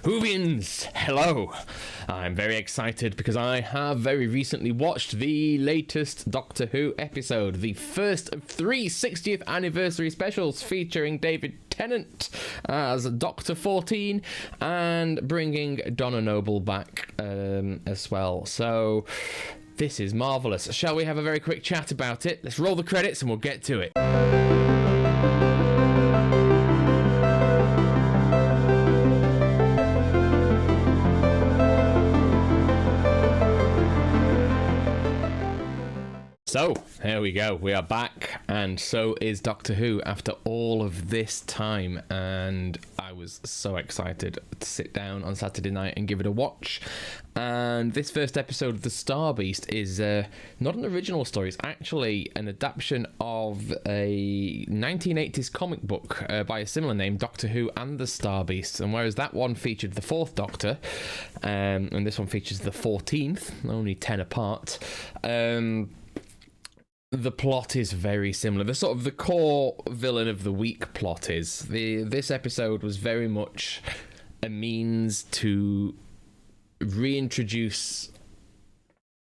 Whovians, hello. I'm very excited because I have very recently watched the latest Doctor Who episode, the first of 3 60th anniversary specials featuring David Tennant as Doctor 14 and bringing Donna Noble back as well. So this is marvellous. Shall we have a very quick chat about it? Let's roll the credits and we'll get to it. So, here we go. We are back, and so is Doctor Who after all of this time, and I was so excited to sit down on Saturday night and give it a watch. And this first episode of The Star Beast is not an original story, it's actually an adaptation of a 1980s comic book by a similar name, Doctor Who and the Star Beast. And whereas that one featured the 4th Doctor, and this one features the 14th, only 10 apart, the plot is very similar. The sort of the core villain of the week plot is this episode was very much a means to reintroduce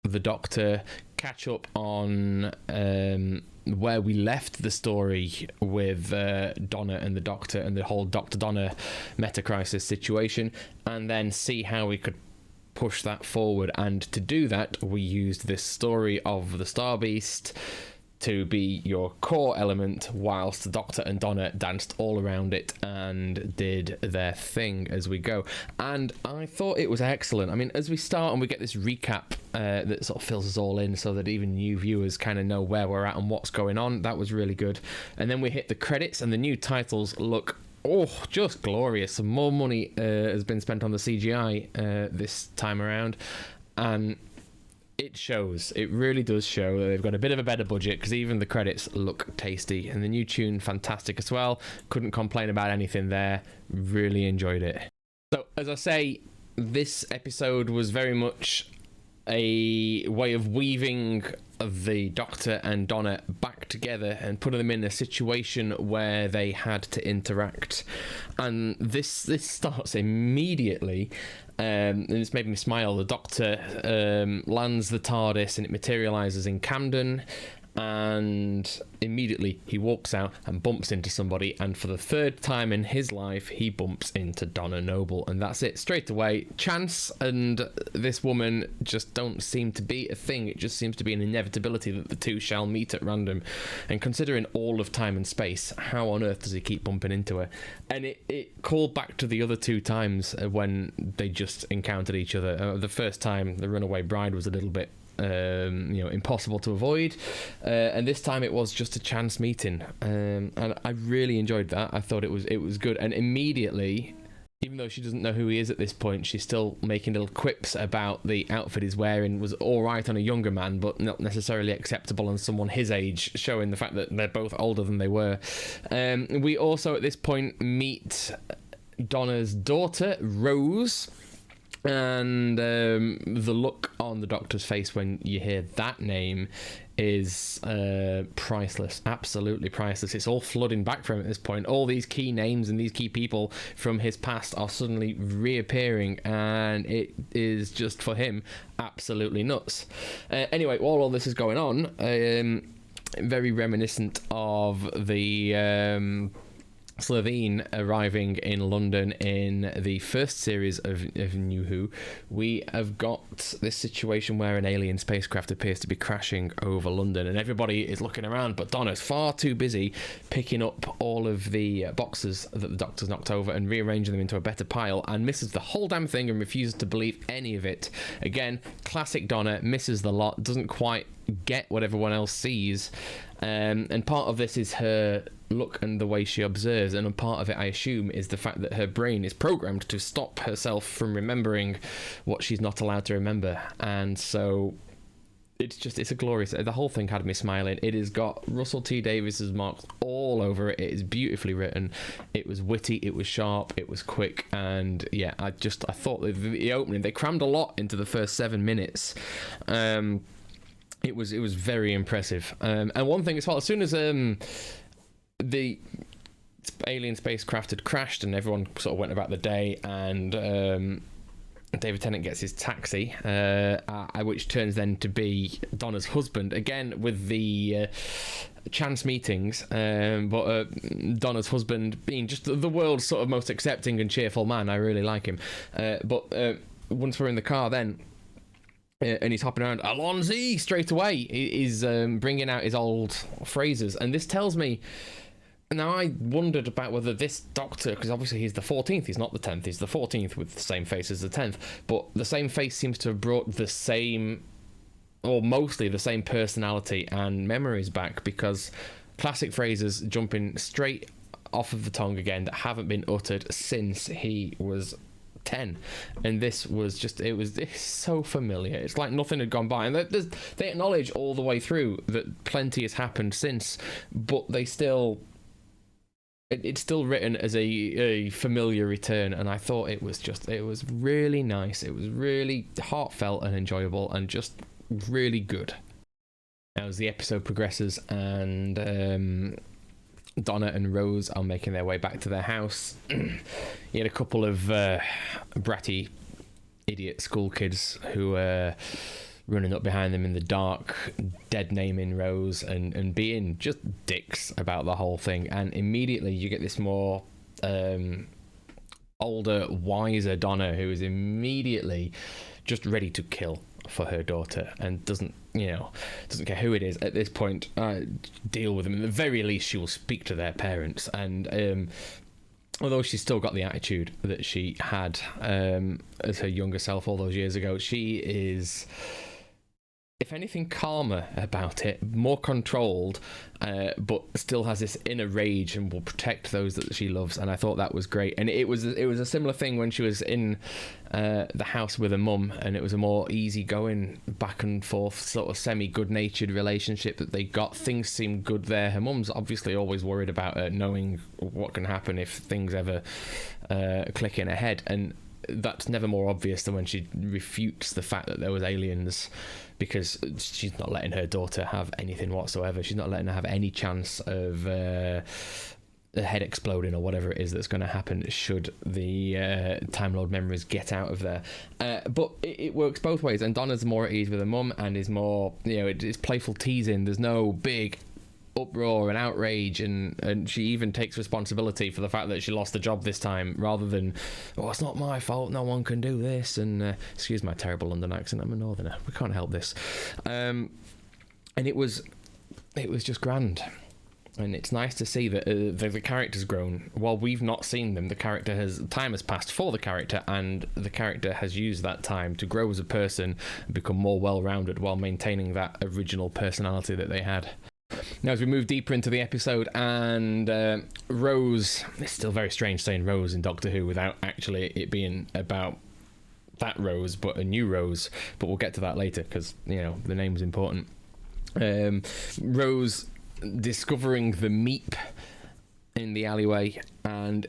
the Doctor, catch up on where we left the story with Donna and the Doctor and the whole Dr. Donna meta-crisis situation, and then see how we could push that forward. And to do that, we used this story of the Star Beast to be your core element, whilst the Doctor and Donna danced all around it and did their thing as we go. And I thought it was excellent. I mean, as we start and we get this recap that sort of fills us all in so that even new viewers kind of know where we're at and what's going on, that was really good. And then we hit the credits and the new titles look just glorious. More money has been spent on the CGI this time around, and it shows. It really does show that they've got a bit of a better budget, because even the credits look tasty, and the new tune fantastic as well. Couldn't complain about anything there. Really enjoyed it. So as I say, this episode was very much a way of weaving the Doctor and Donna back together and putting them in a situation where they had to interact. And this starts immediately, and it's made me smile. The Doctor lands the TARDIS and it materialises in Camden, and immediately he walks out and bumps into somebody, and for the 3rd time in his life he bumps into Donna Noble, and that's it. Straight away, chance and this woman just don't seem to be a thing. It just seems to be an inevitability that the two shall meet at random, and considering all of time and space, how on earth does he keep bumping into her? And it called back to the other 2 times when they just encountered each other. The first time, the runaway bride was a little bit impossible to avoid, and this time it was just a chance meeting, and I really enjoyed that. I thought it was good, and immediately, even though she doesn't know who he is at this point, she's still making little quips about the outfit he's wearing was all right on a younger man, but not necessarily acceptable on someone his age, showing the fact that they're both older than they were. We also at this point meet Donna's daughter, Rose. And the look on the Doctor's face when you hear that name is priceless, absolutely priceless. It's all flooding back from him at this point. All these key names and these key people from his past are suddenly reappearing, and it is just, for him, absolutely nuts. Anyway, while all this is going on, very reminiscent of the Slovene arriving in London in the first series of New Who, we have got this situation where an alien spacecraft appears to be crashing over London, and everybody is looking around, but Donna's far too busy picking up all of the boxes that the Doctor's knocked over and rearranging them into a better pile, and misses the whole damn thing and refuses to believe any of it. Again, classic Donna, misses the lot, doesn't quite get what everyone else sees, and part of this is her look and the way she observes, and a part of it, I assume, is the fact that her brain is programmed to stop herself from remembering what she's not allowed to remember. And so it's a glorious, the whole thing had me smiling. It has got Russel T Davies' marks all over it. It is beautifully written, it was witty, it was sharp, it was quick, and yeah, I thought the opening, they crammed a lot into the first 7 minutes. It was very impressive. And one thing as well, as soon as the alien spacecraft had crashed, and everyone sort of went about the day, and David Tennant gets his taxi, which turns then to be Donna's husband, again with the chance meetings, but Donna's husband being just the world's sort of most accepting and cheerful man. I really like him, but once we're in the car then, and he's hopping around, Alonzi, straight away he's bringing out his old phrases, and this tells me. Now, I wondered about whether this Doctor, because obviously he's the 14th, he's not the 10th, he's the 14th with the same face as the 10th, but the same face seems to have brought the same, or mostly the same personality and memories back, because classic phrases jumping straight off of the tongue again that haven't been uttered since he was 10, and this was just, it's so familiar. It's like nothing had gone by, and they acknowledge all the way through that plenty has happened since, but they still... It's still written as a familiar return, and I thought it was really nice. It was really heartfelt and enjoyable, and just really good. As the episode progresses, and Donna and Rose are making their way back to their house, you had a couple of bratty idiot school kids who running up behind them in the dark, dead naming Rose and being just dicks about the whole thing. And immediately you get this more older, wiser Donna, who is immediately just ready to kill for her daughter and doesn't care who it is at this point. Deal with them. At the very least, she will speak to their parents. And although she's still got the attitude that she had as her younger self all those years ago, she is, if anything, calmer about it, more controlled, but still has this inner rage and will protect those that she loves. And I thought that was great. And it was a similar thing when she was in the house with her mum, and it was a more easygoing, back and forth, sort of semi-good-natured relationship that they got. Things seemed good there. Her mum's obviously always worried about her knowing what can happen if things ever click in her head, and that's never more obvious than when she refutes the fact that there was aliens, because she's not letting her daughter have anything whatsoever. She's not letting her have any chance of the head exploding or whatever it is that's going to happen should the Time Lord memories get out of there. But it works both ways, and Donna's more at ease with her mum and is more, it's playful teasing. There's no big uproar and outrage, and she even takes responsibility for the fact that she lost the job this time, rather than, it's not my fault, no one can do this, and excuse my terrible London accent, I'm a northerner, we can't help this. And it was just grand, and it's nice to see that the character's grown. While we've not seen them, time has passed for the character, and the character has used that time to grow as a person and become more well-rounded while maintaining that original personality that they had. Now, as we move deeper into the episode, and Rose, it's still very strange saying Rose in Doctor Who without actually it being about that Rose, but a new Rose, but we'll get to that later, because, the name's important. Rose discovering the Meep in the alleyway, and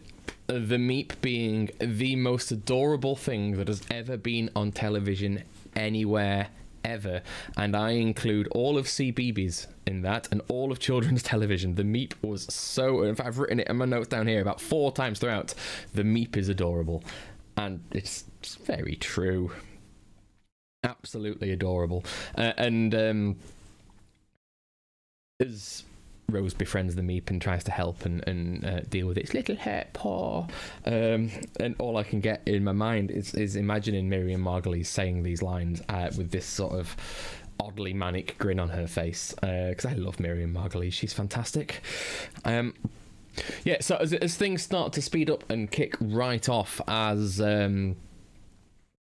the Meep being the most adorable thing that has ever been on television anywhere ever, and I include all of CBeebies in that, and all of children's television. The Meep was so, in fact, I've written it in my notes down here about 4 times throughout. The Meep is adorable, and it's very true. Absolutely adorable. And as Rose befriends the Meep and tries to help and deal with its little hurt paw, and all I can get in my mind is imagining Miriam Margolyes saying these lines with this sort of oddly manic grin on her face, because I love Miriam Margolyes, she's fantastic. So as things start to speed up and kick right off, as the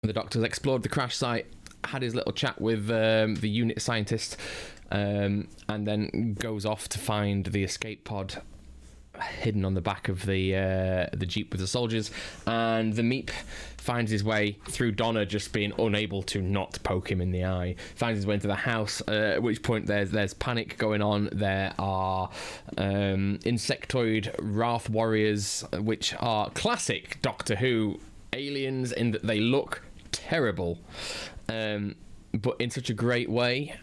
Doctor's explored the crash site, had his little chat with the unit scientist, and then goes off to find the escape pod hidden on the back of the Jeep with the soldiers, and the Meep finds his way through Donna just being unable to not poke him in the eye, finds his way into the house, at which point there's panic going on. There are insectoid wrath warriors, which are classic Doctor Who aliens in that they look terrible, but in such a great way,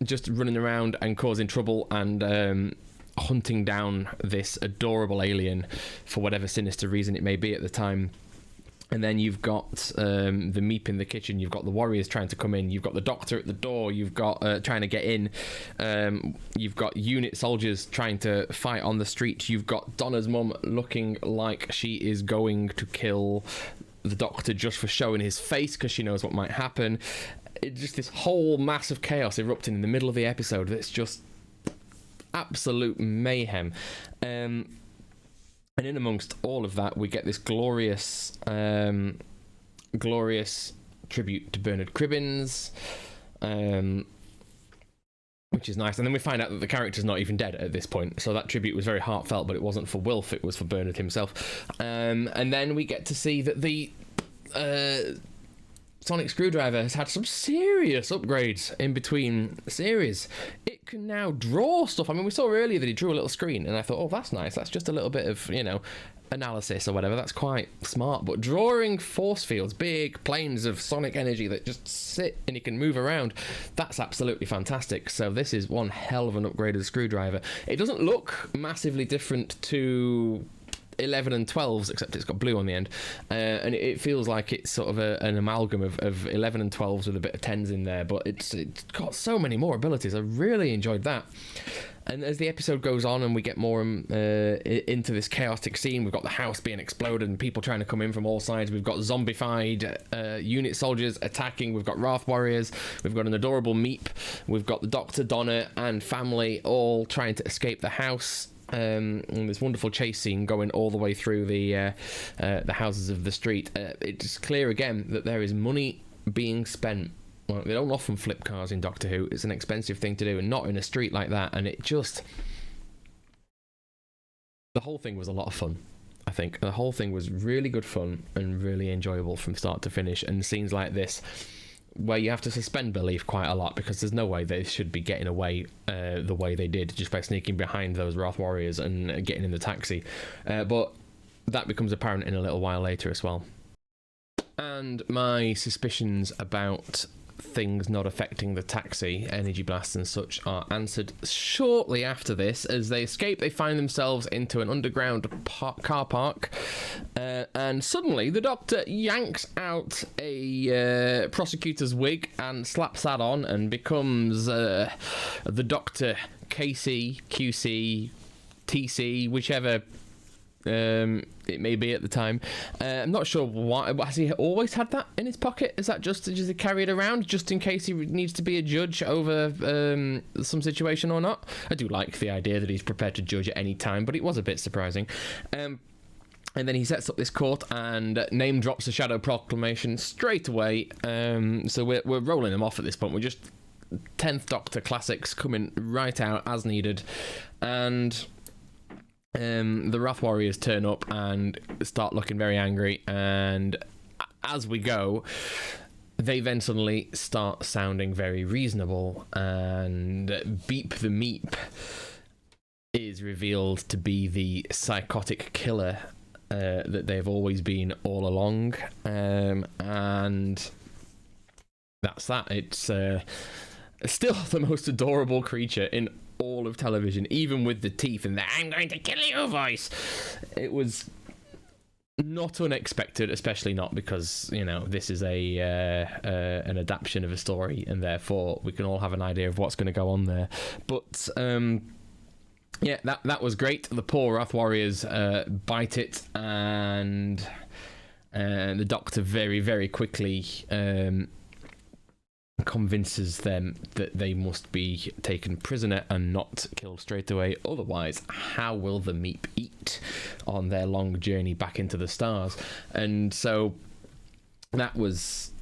just running around and causing trouble, and hunting down this adorable alien for whatever sinister reason it may be at the time. And then you've got the Meep in the kitchen. You've got the warriors trying to come in. You've got the doctor at the door. You've got trying to get in. You've got unit soldiers trying to fight on the street. You've got Donna's mum looking like she is going to kill the doctor just for showing his face because she knows what might happen. It's just this whole mass of chaos erupting in the middle of the episode. That's just absolute mayhem. And in amongst all of that, we get this glorious tribute to Bernard Cribbins, which is nice. And then we find out that the character's not even dead at this point. So that tribute was very heartfelt, but it wasn't for Wilf, it was for Bernard himself. And then we get to see that the Sonic Screwdriver has had some serious upgrades in between series. It can now draw stuff. I mean, we saw earlier that he drew a little screen, and I thought, oh, that's nice. That's just a little bit of, analysis or whatever. That's quite smart. But drawing force fields, big planes of sonic energy that just sit and he can move around, that's absolutely fantastic. So this is one hell of an upgraded Screwdriver. It doesn't look massively different to 11 and 12s, except it's got blue on the end, and it feels like it's sort of an amalgam of 11 and 12s with a bit of 10s in there, but it's got so many more abilities. I really enjoyed that. And as the episode goes on and we get more into this chaotic scene, we've got the house being exploded and people trying to come in from all sides. We've got zombified unit soldiers attacking. We've got Wrath Warriors. We've got an adorable Meep. We've got the Doctor, Donna, and family all trying to escape the house. And this wonderful chase scene going all the way through the houses of the street. It's clear again that there is money being spent. Well, they don't often flip cars in Doctor Who. It's an expensive thing to do, and not in a street like that. And it just... the whole thing was a lot of fun, I think. The whole thing was really good fun and really enjoyable from start to finish. And scenes like this, where you have to suspend belief quite a lot, because there's no way they should be getting away the way they did just by sneaking behind those Wrath Warriors and getting in the taxi. But that becomes apparent in a little while later as well. And my suspicions about things not affecting the taxi, energy blasts and such, are answered shortly after this. As they escape, they find themselves into an underground car park, and suddenly the Doctor yanks out a prosecutor's wig and slaps that on and becomes the Doctor KC, QC, TC, whichever it may be at the time. I'm not sure why. Has he always had that in his pocket? Is that just he carry it around just in case he needs to be a judge over some situation or not? I do like the idea that he's prepared to judge at any time, but it was a bit surprising. And then he sets up this court and name drops a shadow proclamation straight away. So we're rolling him off at this point. We're just 10th Doctor classics coming right out as needed. And the Wrath Warriors turn up and start looking very angry, and as we go, they then suddenly start sounding very reasonable, and Beep the Meep is revealed to be the psychotic killer that they've always been all along, and that's that. It's still the most adorable creature in all of television, even with the teeth and the "I'm going to kill you" voice. It was not unexpected, especially not because this is an adaptation of a story, and therefore we can all have an idea of what's going to go on there. But yeah, that was great. The poor Wrath Warriors bite it, and the Doctor very, very quickly convinces them that they must be taken prisoner and not killed straight away. Otherwise, how will the Meep eat on their long journey back into the stars? And so that was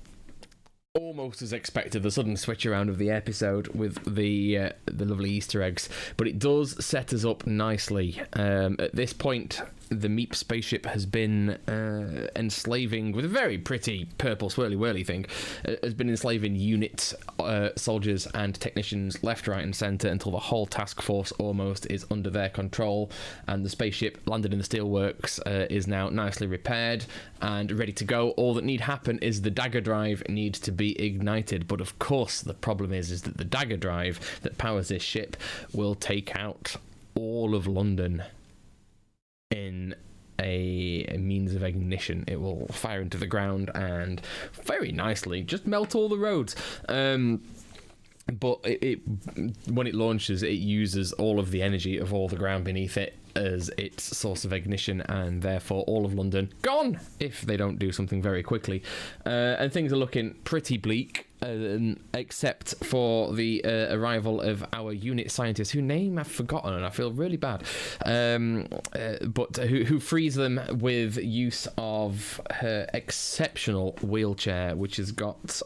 almost as expected, the sudden switch around of the episode with the lovely Easter eggs, but it does set us up nicely. At this point, the Meep spaceship has been enslaving, with a very pretty purple swirly whirly thing, has been enslaving unit soldiers and technicians left, right and centre until the whole task force almost is under their control, and the spaceship landed in the steelworks is now nicely repaired and ready to go. All that need happen is the dagger drive needs to be ignited, but of course the problem is that the dagger drive that powers this ship will take out all of London in a means of ignition. It will fire into the ground and very nicely just melt all the roads. But it when it launches, it uses all of the energy of all the ground beneath it as its source of ignition, and therefore all of London gone if they don't do something very quickly. And things are looking pretty bleak, except for the arrival of our unit scientist, whose name I've forgotten and I feel really bad, but who frees them with use of her exceptional wheelchair, which has got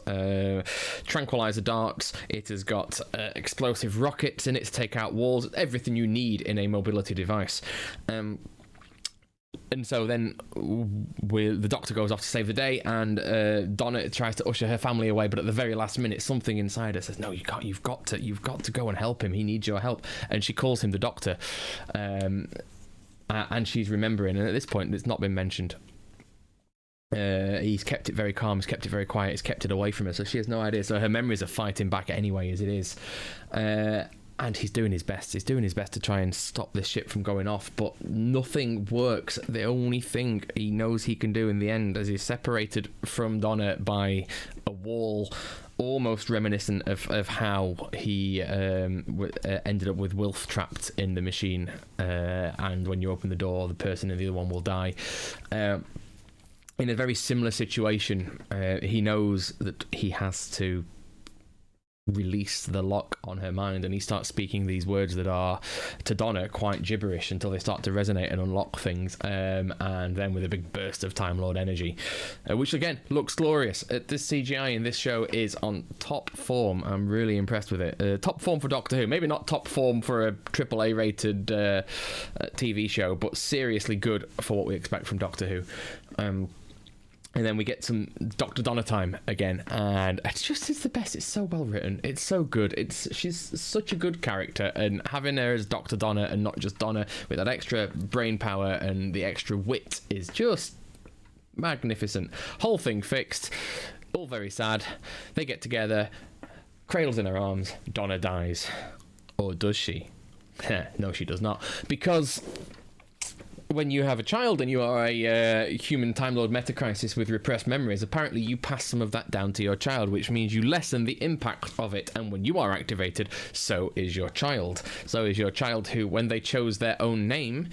tranquilizer darts, it has got explosive rockets in it to take out walls, everything you need in a mobility device. And so then the doctor goes off to save the day, and Donna tries to usher her family away, but at the very last minute, something inside her says, "No, you can't. You've got to go and help him. He needs your help." And she calls him the doctor, and she's remembering. And at this point, it's not been mentioned. He's kept it very calm. He's kept it very quiet. He's kept it away from her, so she has no idea. So her memories are fighting back anyway, as it is. And he's doing his best. He's doing his best to try and stop this ship from going off, but nothing works. The only thing he knows he can do in the end, as he's separated from Donna by a wall, almost reminiscent of how he ended up with Wilf trapped in the machine. And when you open the door, the person in the other one will die. In a very similar situation, he knows that he has to release the lock on her mind, and he starts speaking these words that are to Donna quite gibberish until they start to resonate and unlock things, and then with a big burst of Time Lord energy, which again looks glorious. This CGI in this show is on top form. I'm really impressed with it. Top form for Doctor Who, maybe not top form for a AAA rated TV show, but seriously good for what we expect from Doctor Who. And then we get some Dr. Donna time again, and it's the best. It's so well written. It's so good. She's such a good character, and having her as Dr. Donna and not just Donna with that extra brain power and the extra wit is just magnificent. Whole thing fixed. All very sad. They get together. Cradles in her arms. Donna dies. Or does she? No, she does not. Because when you have a child and you are a human Time Lord Metacrisis with repressed memories, apparently you pass some of that down to your child, which means you lessen the impact of it. And when you are activated, so is your child. So is your child, who, when they chose their own name,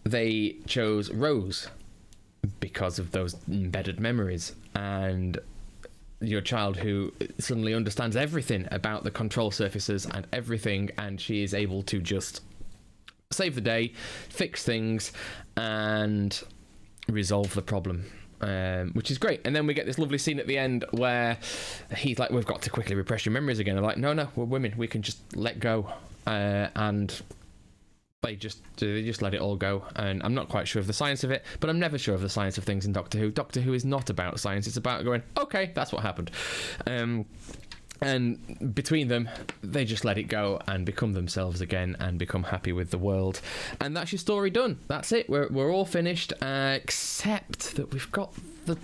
they chose Rose because of those embedded memories. And your child, who suddenly understands everything about the control surfaces and everything, and she is able to just save the day, fix things, and resolve the problem, which is great. And then we get this lovely scene at the end where he's like, "We've got to quickly repress your memories again." I'm like, no, we're women, we can just let go, and they just let it all go. And I'm not quite sure of the science of it, but I'm never sure of the science of things in Doctor Who. Doctor Who is not about science. It's about going, okay, that's what happened. And between them, they just let it go and become themselves again and become happy with the world. And that's your story done. That's it. We're all finished, except that we've got the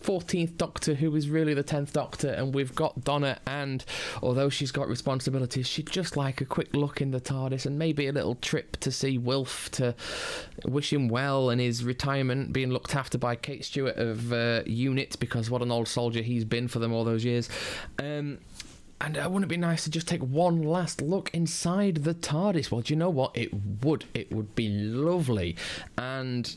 14th Doctor, who is really the 10th Doctor, and we've got Donna, and although she's got responsibilities, she'd just like a quick look in the TARDIS and maybe a little trip to see Wilf to wish him well and his retirement, being looked after by Kate Stewart of Unit, because what an old soldier he's been for them all those years. And wouldn't it be nice to just take one last look inside the TARDIS? Well, do you know what? It would be lovely. And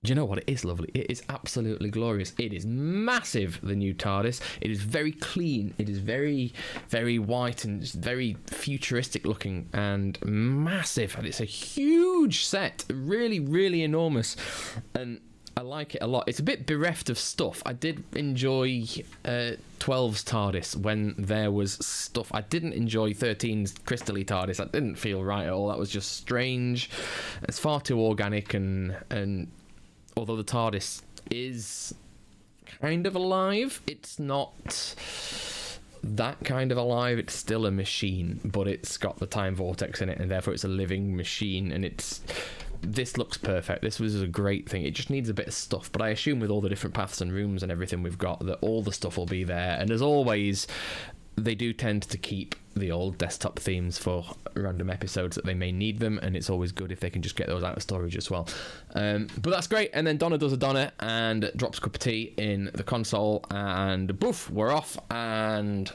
do you know what? It is lovely. It is absolutely glorious. It is massive, the new TARDIS. It is very clean. It is very, very white and just very futuristic looking and massive. And it's a huge set. Really, really enormous. And I like it a lot. It's a bit bereft of stuff. I did enjoy 12's TARDIS when there was stuff. I didn't enjoy 13's crystally TARDIS. That didn't feel right at all. That was just strange. It's far too organic, and although the TARDIS is kind of alive, it's not that kind of alive. It's still a machine, but it's got the time vortex in it, and therefore it's a living machine, and this looks perfect. This was a great thing. It just needs a bit of stuff, but I assume with all the different paths and rooms and everything we've got, that all the stuff will be there. And as always, they do tend to keep the old desktop themes for random episodes that they may need them, and it's always good if they can just get those out of storage as well. But that's great. And then Donna does a Donna and drops a cup of tea in the console, and boof, we're off. And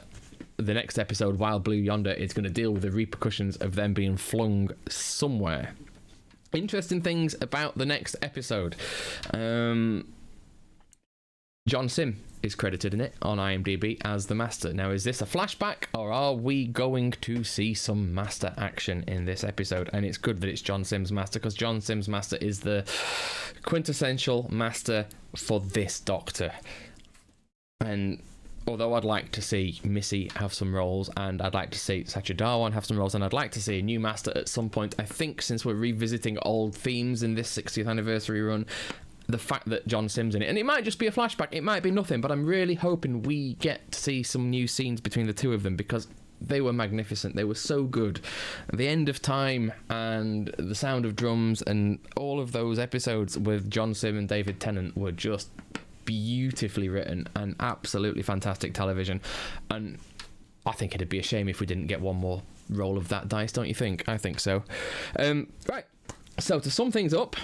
the next episode, Wild Blue Yonder, is going to deal with the repercussions of them being flung somewhere. Interesting things about the next episode. John Sim is credited in it on IMDb as the Master. Now, is this a flashback, or are we going to see some Master action in this episode? And it's good that it's John Sim's Master, because John Sim's Master is the quintessential Master for this Doctor. And although I'd like to see Missy have some roles, and I'd like to see Sacha Dhawan have some roles, and I'd like to see a new Master at some point, I think since we're revisiting old themes in this 60th anniversary run, the fact that John Sim's in it, and it might just be a flashback, it might be nothing, but I'm really hoping we get to see some new scenes between the two of them, because they were magnificent. They were so good. The End of Time and The Sound of Drums and all of those episodes with John Sim and David Tennant were just beautifully written and absolutely fantastic television. And I think it'd be a shame if we didn't get one more roll of that dice, don't you think? I think so. Right, so to sum things up,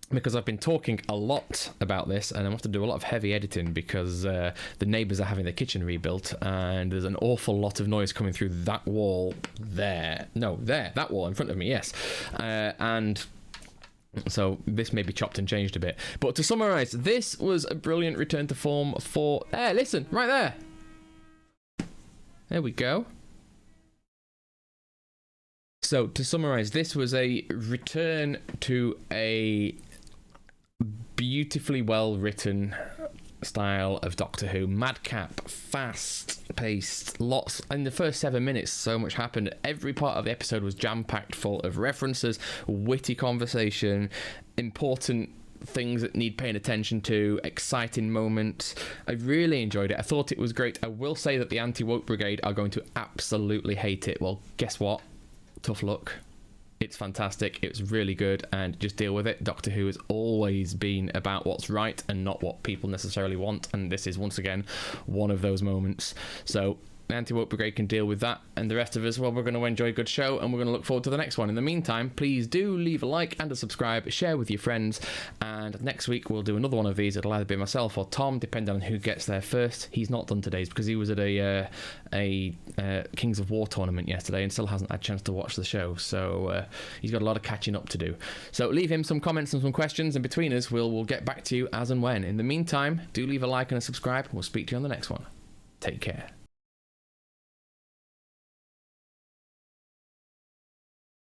because I've been talking a lot about this, and I have to do a lot of heavy editing because the neighbours are having their kitchen rebuilt, and there's an awful lot of noise coming through that wall there. No, there, that wall in front of me, yes. And so this may be chopped and changed a bit. But to summarise, this was a brilliant return to form for... There, listen, right there. There we go. So to summarise, this was a return to a beautifully well written style of Doctor Who. Madcap, fast paced, lots. In the first 7 minutes, so much happened. Every part of the episode was jam packed full of references, witty conversation, important things that need paying attention to, exciting moments. I really enjoyed it. I thought it was great. I will say that the anti-woke brigade are going to absolutely hate it. Well, guess what? Tough luck. It's fantastic. It was really good, and just deal with it. Doctor Who has always been about what's right and not what people necessarily want, and this is once again one of those moments. So the Anti-Woke Brigade can deal with that, and the rest of us, well, we're going to enjoy a good show, and we're going to look forward to the next one. In the meantime, please do leave a like and a subscribe, share with your friends, and next week we'll do another one of these. It'll either be myself or Tom, depending on who gets there first. He's not done today's because he was at a Kings of War tournament yesterday and still hasn't had a chance to watch the show, so he's got a lot of catching up to do. So leave him some comments and some questions, and between us we'll get back to you as and when. In the meantime, do leave a like and a subscribe, and we'll speak to you on the next one. Take care.